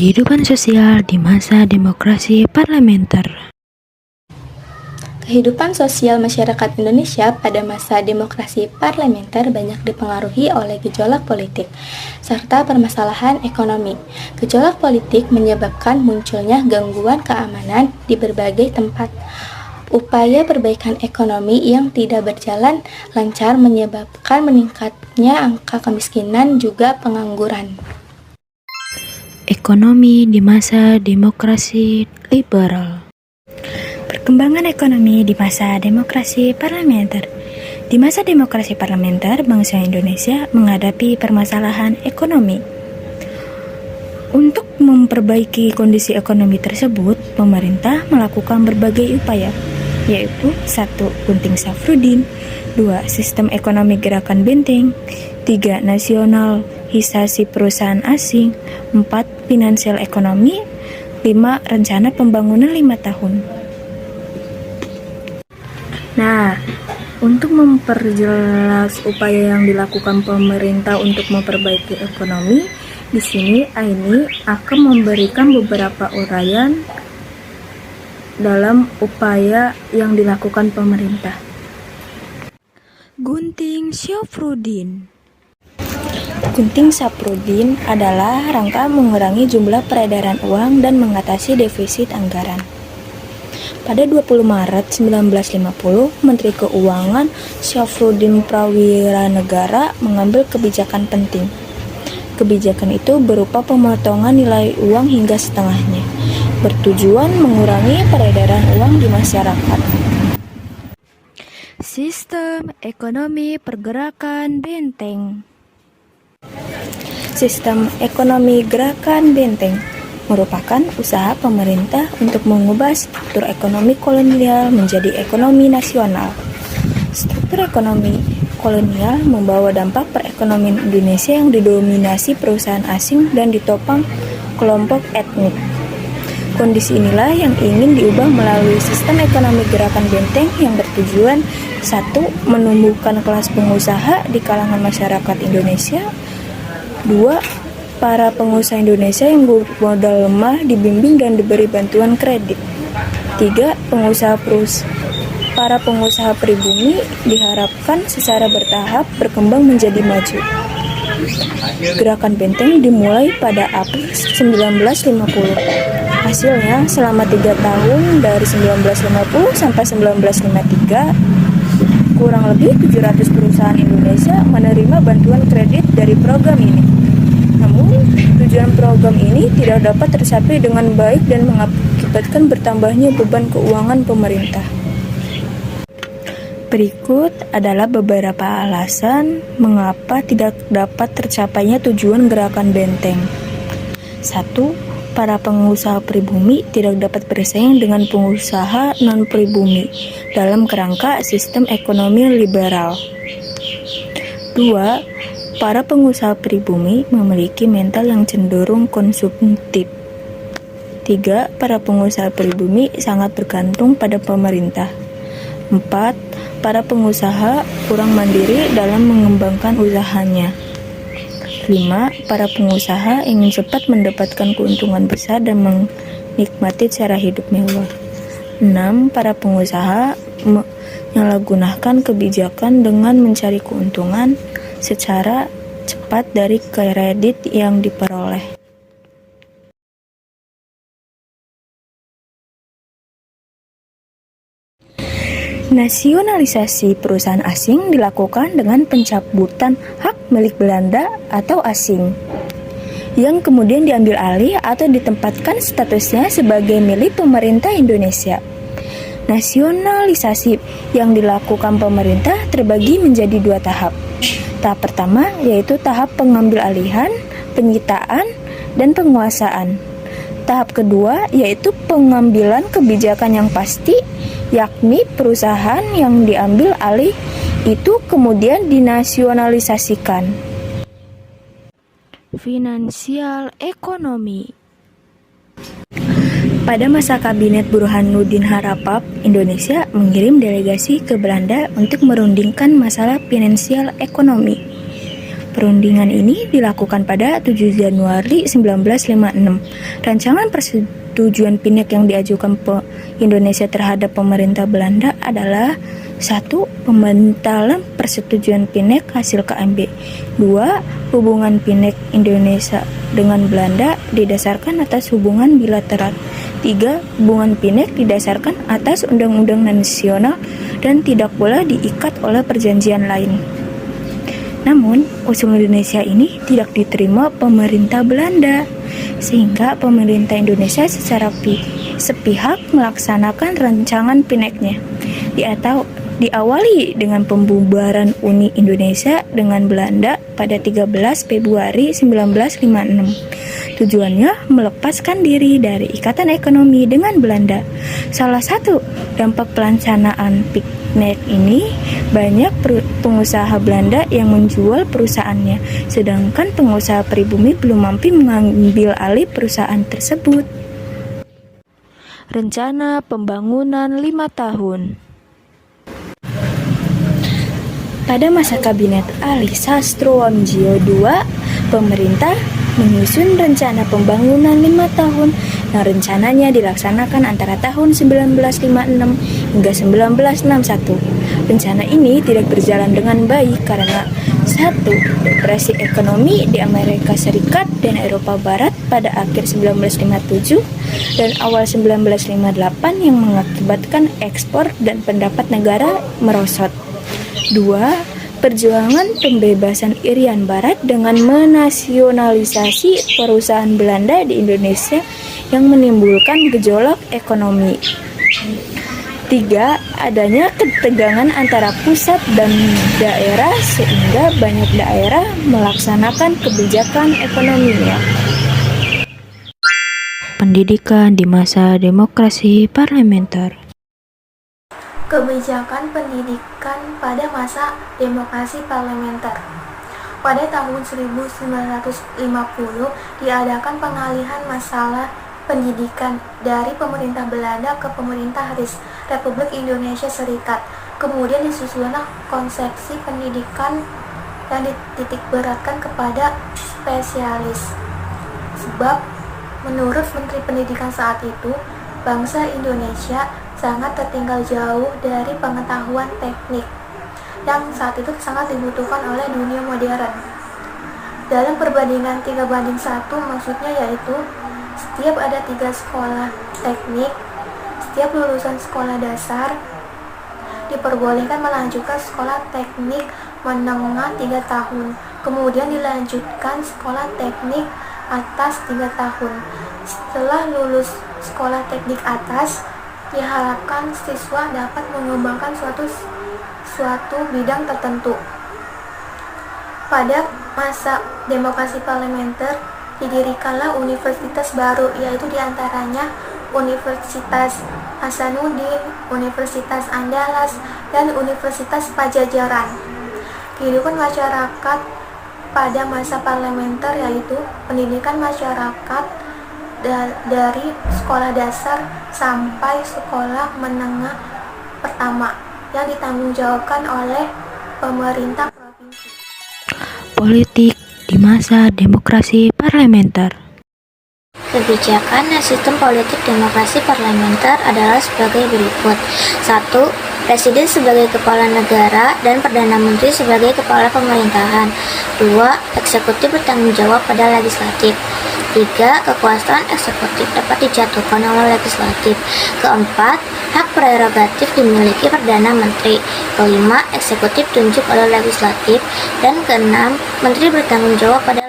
Kehidupan sosial di masa demokrasi parlementer. Kehidupan sosial masyarakat Indonesia pada masa demokrasi parlementer banyak dipengaruhi oleh gejolak politik, serta permasalahan ekonomi. Gejolak politik menyebabkan munculnya gangguan keamanan di berbagai tempat. Upaya perbaikan ekonomi yang tidak berjalan lancar menyebabkan meningkatnya angka kemiskinan juga pengangguran. Ekonomi di masa demokrasi liberal. Perkembangan ekonomi di masa demokrasi parlementer. Di masa demokrasi parlementer, bangsa Indonesia menghadapi permasalahan ekonomi. Untuk memperbaiki kondisi ekonomi tersebut, pemerintah melakukan berbagai upaya, yaitu 1. Gunting Safrudin, 2. Sistem ekonomi gerakan benteng, 3. Nasionalisasi perusahaan asing, 4. Finansial ekonomi, 5. Rencana pembangunan 5 tahun. Nah, untuk memperjelas upaya yang dilakukan pemerintah untuk memperbaiki ekonomi, di sini Aini akan memberikan beberapa uraian dalam upaya yang dilakukan pemerintah. Gunting Safrudin. Gunting Safrudin adalah rangka mengurangi jumlah peredaran uang dan mengatasi defisit anggaran. Pada 20 Maret 1950, Menteri Keuangan Syafruddin Prawiranegara mengambil kebijakan penting. Kebijakan itu berupa pemotongan nilai uang hingga setengahnya, bertujuan mengurangi peredaran uang di masyarakat. Sistem ekonomi pergerakan benteng. Sistem ekonomi gerakan benteng merupakan usaha pemerintah untuk mengubah struktur ekonomi kolonial menjadi ekonomi nasional. Struktur ekonomi kolonial membawa dampak perekonomian Indonesia yang didominasi perusahaan asing dan ditopang kelompok etnik. Kondisi inilah yang ingin diubah melalui sistem ekonomi gerakan benteng yang bertujuan 1. Menumbuhkan kelas pengusaha di kalangan masyarakat Indonesia, 2. Para pengusaha Indonesia yang bermodal lemah dibimbing dan diberi bantuan kredit. 3. Para pengusaha pribumi diharapkan secara bertahap berkembang menjadi maju. Gerakan benteng dimulai pada April 1950. Hasilnya, selama 3 tahun dari 1950 sampai 1953, kurang lebih 700 perusahaan Indonesia menerima bantuan kredit dari program ini. Namun, tujuan program ini tidak dapat tercapai dengan baik dan mengakibatkan bertambahnya beban keuangan pemerintah. Berikut adalah beberapa alasan mengapa tidak dapat tercapainya tujuan gerakan benteng. 1. Para pengusaha pribumi tidak dapat bersaing dengan pengusaha non-pribumi dalam kerangka sistem ekonomi liberal. 2. Para pengusaha pribumi memiliki mental yang cenderung konsumtif. 3. Para pengusaha pribumi sangat bergantung pada pemerintah. 4. Para pengusaha kurang mandiri dalam mengembangkan usahanya. 5. Para pengusaha ingin cepat mendapatkan keuntungan besar dan menikmati cara hidup mewah. 6. Para pengusaha menyalahgunakan kebijakan dengan mencari keuntungan secara cepat dari kredit yang diperoleh. Nasionalisasi perusahaan asing dilakukan dengan pencabutan hak milik Belanda atau asing, yang kemudian diambil alih atau ditempatkan statusnya sebagai milik pemerintah Indonesia. Nasionalisasi yang dilakukan pemerintah terbagi menjadi 2 tahap. Tahap pertama yaitu tahap pengambil alihan, penyitaan, dan penguasaan. Tahap kedua yaitu pengambilan kebijakan yang pasti, yakni perusahaan yang diambil alih itu kemudian dinasionalisasikan. Finansial ekonomi. Pada masa Kabinet Burhanuddin Harahap, Indonesia mengirim delegasi ke Belanda untuk merundingkan masalah finansial ekonomi. Perundingan ini dilakukan pada 7 Januari 1956. Rancangan persetujuan Pinek yang diajukan Indonesia terhadap pemerintah Belanda adalah 1. Pembatalan persetujuan Pinek hasil KMB. 2. Hubungan Pinek Indonesia dengan Belanda didasarkan atas hubungan bilateral. 3. Hubungan Pinek didasarkan atas undang-undang nasional dan tidak pula diikat oleh perjanjian lain. Namun, usul Indonesia ini tidak diterima pemerintah Belanda, sehingga pemerintah Indonesia secara sepihak melaksanakan rancangan Pineknya. Diawali dengan pembubaran Uni Indonesia dengan Belanda pada 13 Februari 1956. Tujuannya melepaskan diri dari ikatan ekonomi dengan Belanda. Salah satu dampak pelaksanaan Pinek ini, banyak pengusaha Belanda yang menjual perusahaannya, sedangkan pengusaha pribumi belum mampu mengambil alih perusahaan tersebut. Rencana pembangunan 5 tahun. Pada masa Kabinet Ali Sastrawamjio II, pemerintah menyusun rencana pembangunan 5 tahun yang rencananya dilaksanakan antara tahun 1956 hingga 1961. Rencana ini tidak berjalan dengan baik karena 1. Depresi ekonomi di Amerika Serikat dan Eropa Barat pada akhir 1957 dan awal 1958 yang mengakibatkan ekspor dan pendapat negara merosot. 2. Perjuangan pembebasan Irian Barat dengan menasionalisasi perusahaan Belanda di Indonesia yang menimbulkan gejolak ekonomi. 3. Adanya ketegangan antara pusat dan daerah sehingga banyak daerah melaksanakan kebijakan ekonominya. Pendidikan di masa demokrasi parlementer. Kebijakan pendidikan pada masa demokrasi parlementer. Pada tahun 1950 diadakan pengalihan masalah pendidikan dari pemerintah Belanda ke pemerintah Republik Indonesia Serikat. Kemudian disusunlah konsepsi pendidikan yang dititikberatkan kepada spesialis. Sebab menurut Menteri Pendidikan saat itu, bangsa Indonesia sangat tertinggal jauh dari pengetahuan teknik yang saat itu sangat dibutuhkan oleh dunia modern. Dalam perbandingan 3:1 maksudnya yaitu setiap ada 3 sekolah teknik, setiap lulusan sekolah dasar diperbolehkan melanjutkan sekolah teknik menengah 3 tahun, kemudian dilanjutkan sekolah teknik atas 3 tahun. Setelah lulus sekolah teknik atas, diharapkan siswa dapat mengembangkan suatu bidang tertentu. Pada masa demokrasi parlementer didirikanlah universitas baru, yaitu diantaranya Universitas Hasanuddin, Universitas Andalas, dan Universitas Pajajaran. Kehidupan masyarakat pada masa parlementer yaitu pendidikan masyarakat dari sekolah dasar sampai sekolah menengah pertama yang ditanggungjawabkan oleh pemerintah provinsi. Politik di masa demokrasi parlementer. Kebijakan dan sistem politik demokrasi parlementer adalah sebagai berikut. 1. Presiden sebagai kepala negara dan Perdana Menteri sebagai kepala pemerintahan. 2. Eksekutif bertanggung jawab pada legislatif. 3. Kekuasaan eksekutif dapat dijatuhkan oleh legislatif. 4. Hak prerogatif dimiliki Perdana Menteri. 5. Eksekutif tunjuk oleh legislatif. Dan 6. Menteri bertanggung jawab pada